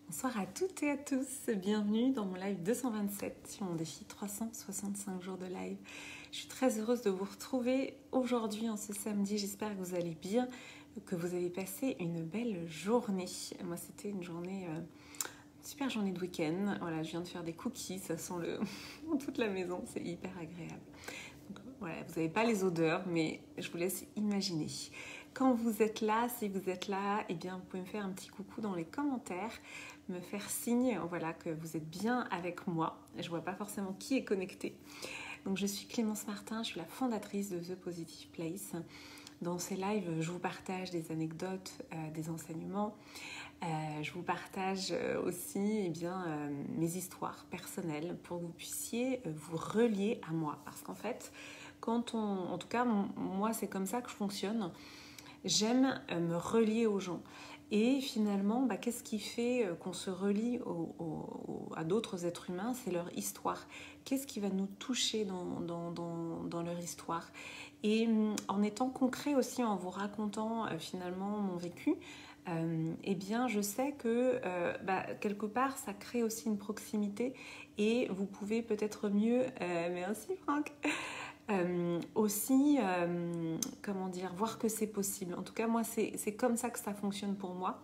Bonsoir à toutes et à tous, bienvenue dans mon live 227 sur mon défi 365 jours de live. Je suis très heureuse de vous retrouver aujourd'hui en ce samedi, j'espère que vous allez bien, que vous avez passé une belle journée. Moi c'était une journée, super journée de week-end, voilà, je viens de faire des cookies, ça sent le dans toute la maison, c'est hyper agréable. Donc, voilà, vous n'avez pas les odeurs, mais je vous laisse imaginer. Quand vous êtes là, si vous êtes là, eh bien, vous pouvez me faire un petit coucou dans les commentaires, me faire signe, voilà, que vous êtes bien avec moi. Je ne vois pas forcément qui est connecté. Donc, je suis Clémence Martin, je suis la fondatrice de The Positive Place. Dans ces lives, je vous partage des anecdotes, des enseignements. Je vous partage aussi mes histoires personnelles pour que vous puissiez vous relier à moi. Parce qu'en fait, en tout cas, moi, c'est comme ça que je fonctionne. J'aime me relier aux gens. Et finalement, qu'est-ce qui fait qu'on se relie à d'autres êtres humains? C'est leur histoire. Qu'est-ce qui va nous toucher dans leur histoire? Et en étant concret aussi, en vous racontant finalement mon vécu, eh bien, je sais que quelque part, ça crée aussi une proximité et vous pouvez peut-être mieux, merci Franck, voir que c'est possible. En tout cas, moi, c'est comme ça que ça fonctionne pour moi.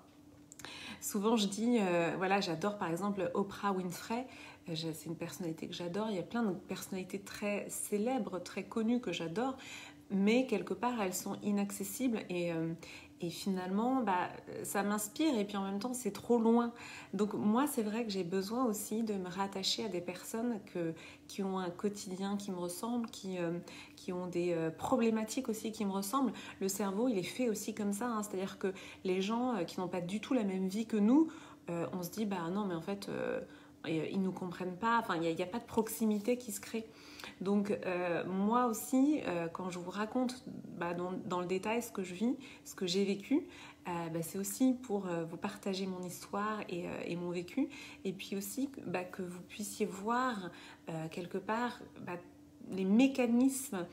Souvent, je dis, voilà, j'adore par exemple Oprah Winfrey. C'est une personnalité que j'adore. Il y a plein de personnalités très célèbres, très connues que j'adore. Mais quelque part, elles sont inaccessibles et finalement, ça m'inspire et puis en même temps, c'est trop loin. Donc moi, c'est vrai que j'ai besoin aussi de me rattacher à des personnes qui ont un quotidien qui me ressemble, qui ont des problématiques aussi qui me ressemblent. Le cerveau, il est fait aussi comme ça, hein. C'est-à-dire que les gens qui n'ont pas du tout la même vie que nous, on se dit, non, mais en fait, ils ne nous comprennent pas. Enfin, il n'y a pas de proximité qui se crée. Donc moi aussi, quand je vous raconte dans le détail ce que je vis, ce que j'ai vécu, c'est aussi pour vous partager mon histoire et mon vécu. Et puis aussi que vous puissiez voir quelque part les mécanismes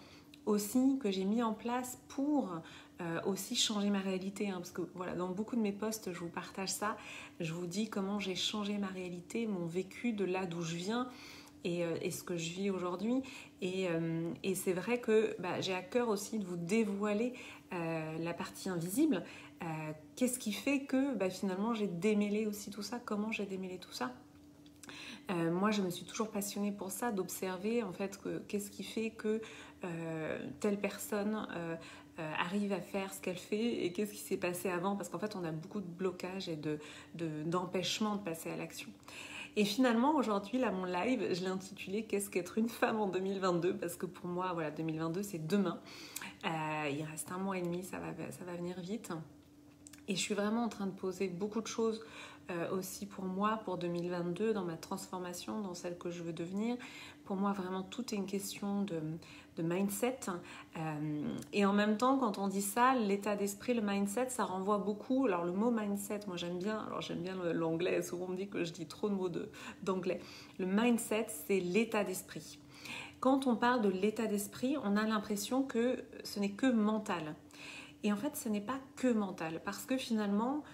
aussi que j'ai mis en place pour aussi changer ma réalité, hein, parce que voilà, dans beaucoup de mes posts je vous partage ça, je vous dis comment j'ai changé ma réalité, mon vécu de là d'où je viens et ce que je vis aujourd'hui et c'est vrai que j'ai à cœur aussi de vous dévoiler la partie invisible, qu'est-ce qui fait que finalement j'ai démêlé aussi tout ça, comment j'ai démêlé tout ça. Moi, je me suis toujours passionnée pour ça, d'observer en fait qu'est-ce qui fait que telle personne arrive à faire ce qu'elle fait et qu'est-ce qui s'est passé avant, parce qu'en fait, on a beaucoup de blocages et d'empêchements de passer à l'action. Et finalement, aujourd'hui, là, mon live, je l'ai intitulé « Qu'est-ce qu'être une femme en 2022 ?» Parce que pour moi, voilà, 2022, c'est demain. Il reste 1 mois et demi, ça va venir vite. Et je suis vraiment en train de poser beaucoup de choses aussi pour moi, pour 2022, dans ma transformation, dans celle que je veux devenir. Pour moi, vraiment, tout est une question de mindset. Et en même temps, quand on dit ça, l'état d'esprit, le mindset, ça renvoie beaucoup. Alors, le mot mindset, moi, j'aime bien l'anglais. Souvent, on me dit que je dis trop de mots d'anglais. Le mindset, c'est l'état d'esprit. Quand on parle de l'état d'esprit, on a l'impression que ce n'est que mental. Et en fait, ce n'est pas que mental, parce que finalement,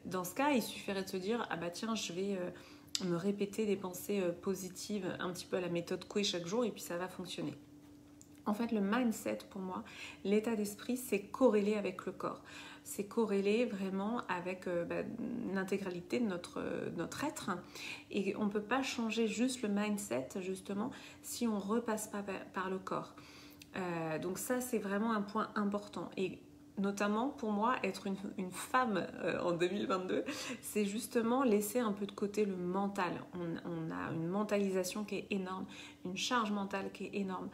dans ce cas, il suffirait de se dire « Ah bah tiens, je vais me répéter des pensées positives un petit peu à la méthode Coué chaque jour et puis ça va fonctionner. » En fait, le mindset, pour moi, l'état d'esprit, c'est corrélé avec le corps. C'est corrélé vraiment avec l'intégralité de notre être. Et on ne peut pas changer juste le mindset, justement, si on ne repasse pas par le corps. Donc ça, c'est vraiment un point important. Et notamment pour moi, être une femme en 2022, c'est justement laisser un peu de côté le mental. On a une mentalisation qui est énorme, une charge mentale qui est énorme.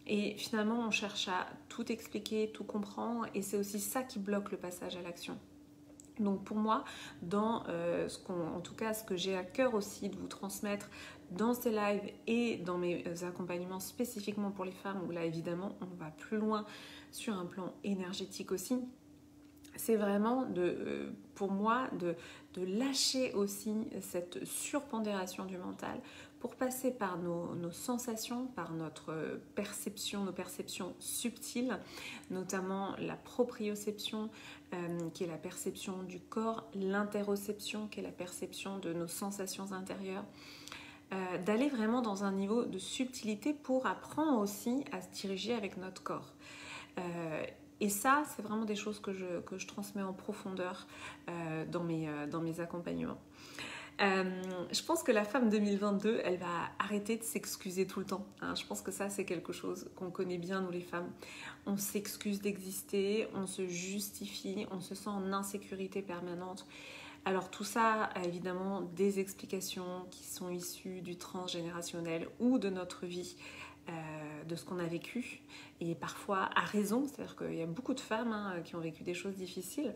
Et finalement, on cherche à tout expliquer, tout comprendre, et c'est aussi ça qui bloque le passage à l'action. Donc pour moi, en tout cas, ce que j'ai à cœur aussi de vous transmettre dans ces lives et dans mes accompagnements spécifiquement pour les femmes, où là évidemment on va plus loin sur un plan énergétique aussi, c'est vraiment pour moi de lâcher aussi cette surpondération du mental pour passer par nos sensations, par notre perception, nos perceptions subtiles, notamment la proprioception, qui est la perception du corps, l'interoception, qui est la perception de nos sensations intérieures, d'aller vraiment dans un niveau de subtilité pour apprendre aussi à se diriger avec notre corps. Et ça, c'est vraiment des choses que je transmets en profondeur dans mes accompagnements. Je pense que la femme 2022, elle va arrêter de s'excuser tout le temps. Je pense que ça, c'est quelque chose qu'on connaît bien, nous les femmes. On s'excuse d'exister, on se justifie, on se sent en insécurité permanente. Alors tout ça a évidemment des explications qui sont issues du transgénérationnel ou de notre vie, de ce qu'on a vécu, et parfois à raison, c'est-à-dire qu'il y a beaucoup de femmes qui ont vécu des choses difficiles.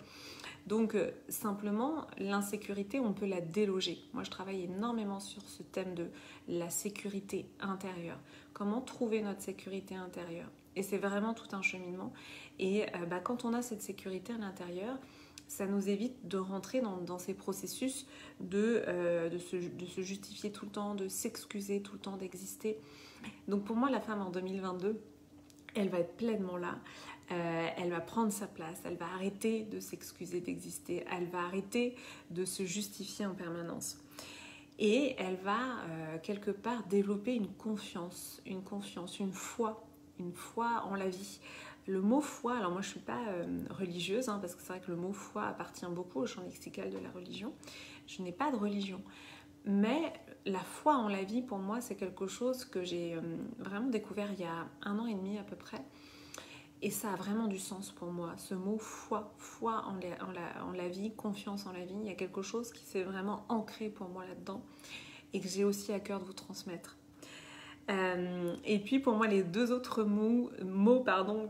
Donc simplement, l'insécurité, on peut la déloger. Moi, je travaille énormément sur ce thème de la sécurité intérieure. Comment trouver notre sécurité intérieure? Et c'est vraiment tout un cheminement. Et quand on a cette sécurité à l'intérieur, ça nous évite de rentrer dans ces processus de se justifier tout le temps, de s'excuser tout le temps, d'exister. Donc pour moi, la femme en 2022, elle va être pleinement là. Elle va prendre sa place, elle va arrêter de s'excuser d'exister, elle va arrêter de se justifier en permanence. Et elle va quelque part développer une confiance, une foi en la vie. Le mot foi, alors moi je ne suis pas religieuse, parce que c'est vrai que le mot foi appartient beaucoup au champ lexical de la religion. Je n'ai pas de religion. Mais la foi en la vie, pour moi, c'est quelque chose que j'ai vraiment découvert il y a 1 an et demi à peu près. Et ça a vraiment du sens pour moi, ce mot foi en la vie, confiance en la vie. Il y a quelque chose qui s'est vraiment ancré pour moi là-dedans et que j'ai aussi à cœur de vous transmettre. Et puis pour moi, les 2 autres mots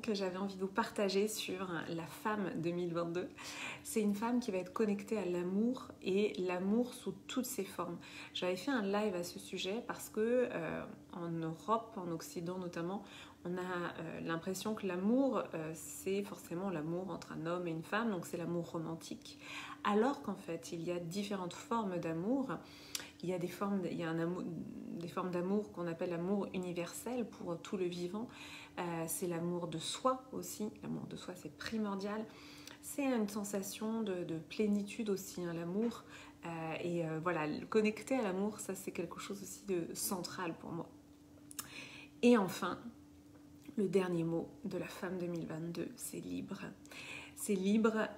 que j'avais envie de vous partager sur la femme 2022, c'est une femme qui va être connectée à l'amour, et l'amour sous toutes ses formes. J'avais fait un live à ce sujet parce que en Europe, en Occident notamment, on a l'impression que l'amour, c'est forcément l'amour entre un homme et une femme, donc c'est l'amour romantique. Alors qu'en fait, il y a différentes formes d'amour. Il y a des formes d'amour qu'on appelle l'amour universel pour tout le vivant. C'est l'amour de soi aussi. L'amour de soi, c'est primordial. C'est une sensation de plénitude aussi, l'amour. Voilà, connecter à l'amour, ça c'est quelque chose aussi de central pour moi. Et enfin, le dernier mot de la femme 2022, c'est libre. C'est libre,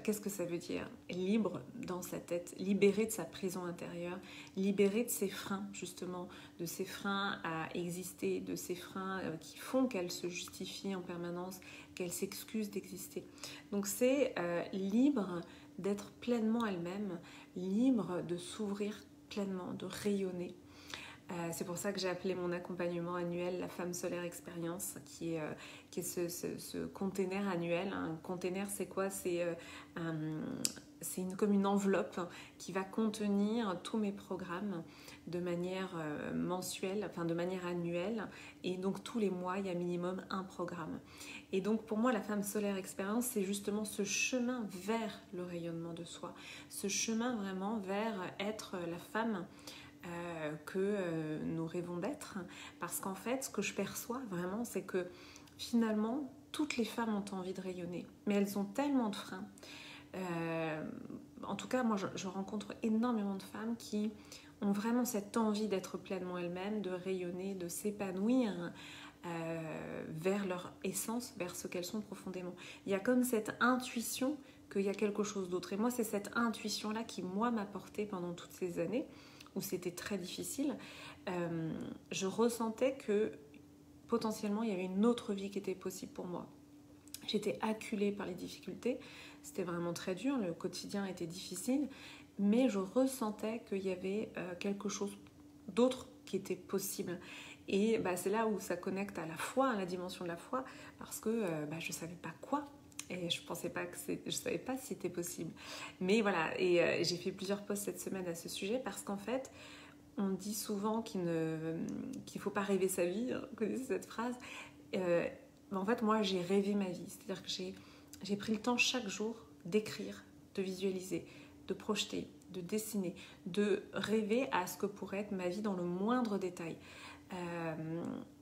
qu'est-ce que ça veut dire? Libre dans sa tête, libérée de sa prison intérieure, libérée de ses freins, justement, de ses freins à exister, de ses freins qui font qu'elle se justifie en permanence, qu'elle s'excuse d'exister. Donc c'est libre d'être pleinement elle-même, libre de s'ouvrir pleinement, de rayonner. C'est pour ça que j'ai appelé mon accompagnement annuel la Femme Solaire Expérience, qui est ce container annuel. Un container, c'est quoi? C'est comme une enveloppe qui va contenir tous mes programmes de manière mensuelle, enfin de manière annuelle. Et donc tous les mois, il y a minimum un programme. Et donc pour moi, la Femme Solaire Expérience, c'est justement ce chemin vers le rayonnement de soi. Ce chemin vraiment vers être la femme que nous rêvons d'être, parce qu'en fait ce que je perçois vraiment, c'est que finalement toutes les femmes ont envie de rayonner, mais elles ont tellement de freins. En tout cas, moi je rencontre énormément de femmes qui ont vraiment cette envie d'être pleinement elles-mêmes, de rayonner, de s'épanouir vers leur essence, vers ce qu'elles sont profondément. Il y a comme cette intuition qu'il y a quelque chose d'autre, et moi c'est cette intuition-là qui moi m'a portée pendant toutes ces années où c'était très difficile. Je ressentais que potentiellement il y avait une autre vie qui était possible pour moi. J'étais acculée par les difficultés, c'était vraiment très dur, le quotidien était difficile, mais je ressentais qu'il y avait quelque chose d'autre qui était possible. Et c'est là où ça connecte à la foi, à la dimension de la foi, parce que je ne savais pas quoi. Et je savais pas si c'était possible. Mais voilà, et j'ai fait plusieurs posts cette semaine à ce sujet, parce qu'en fait, on dit souvent qu'il faut pas rêver sa vie. Vous connaissez cette phrase? En fait, moi, j'ai rêvé ma vie. C'est-à-dire que j'ai pris le temps chaque jour d'écrire, de visualiser, de projeter, dessiner, de rêver à ce que pourrait être ma vie dans le moindre détail.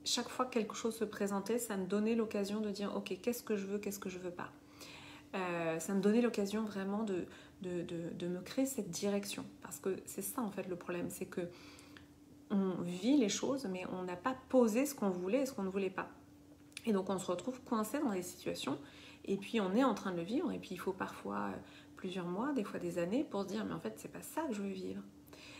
Chaque fois que quelque chose se présentait, ça me donnait l'occasion de dire ok, qu'est-ce que je veux pas. Ça me donnait l'occasion vraiment de me créer cette direction, parce que c'est ça en fait le problème, c'est que on vit les choses mais on n'a pas posé ce qu'on voulait et ce qu'on ne voulait pas, et donc on se retrouve coincé dans des situations et puis on est en train de le vivre, et puis il faut parfois plusieurs mois, des fois des années pour se dire mais en fait c'est pas ça que je veux vivre.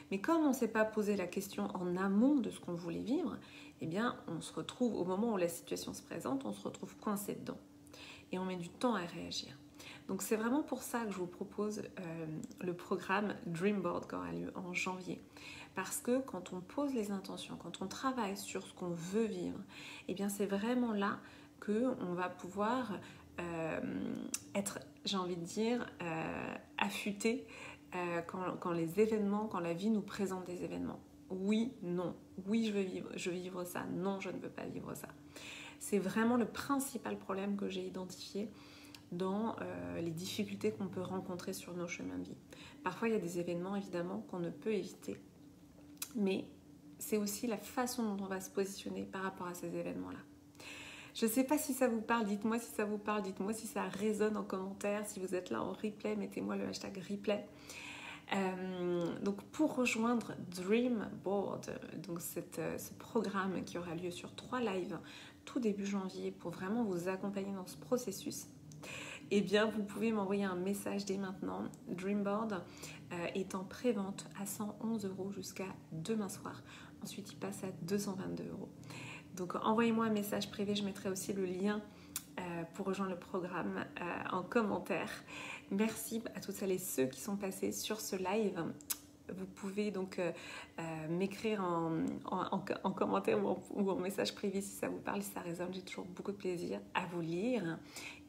Mais comme on ne s'est pas posé la question en amont de ce qu'on voulait vivre, eh bien on se retrouve, au moment où la situation se présente, on se retrouve coincé dedans et on met du temps à réagir. Donc c'est vraiment pour ça que je vous propose le programme Dream Board qui aura lieu en janvier. Parce que quand on pose les intentions, quand on travaille sur ce qu'on veut vivre, eh bien c'est vraiment là qu'on va pouvoir être, j'ai envie de dire, affûté quand les événements, quand la vie nous présente des événements. Oui, non, oui je veux vivre ça, non je ne veux pas vivre ça. C'est vraiment le principal problème que j'ai identifié dans les difficultés qu'on peut rencontrer sur nos chemins de vie. Parfois, il y a des événements, évidemment, qu'on ne peut éviter. Mais c'est aussi la façon dont on va se positionner par rapport à ces événements-là. Je ne sais pas si ça vous parle, dites-moi si ça vous parle, dites-moi si ça résonne en commentaire. Si vous êtes là en replay, mettez-moi le hashtag replay. Donc pour rejoindre Dream Board, donc ce programme qui aura lieu sur 3 lives tout début janvier pour vraiment vous accompagner dans ce processus, eh bien vous pouvez m'envoyer un message dès maintenant. Dreamboard est en pré-vente à 111 € jusqu'à demain soir. Ensuite il passe à 222 €. Donc envoyez-moi un message privé, je mettrai aussi le lien pour rejoindre le programme en commentaire. Merci à toutes celles et ceux qui sont passés sur ce live. Vous pouvez donc m'écrire en commentaire ou en message privé si ça vous parle, si ça résonne. J'ai toujours beaucoup de plaisir à vous lire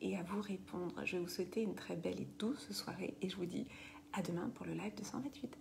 et à vous répondre. Je vais vous souhaiter une très belle et douce soirée et je vous dis à demain pour le live 228.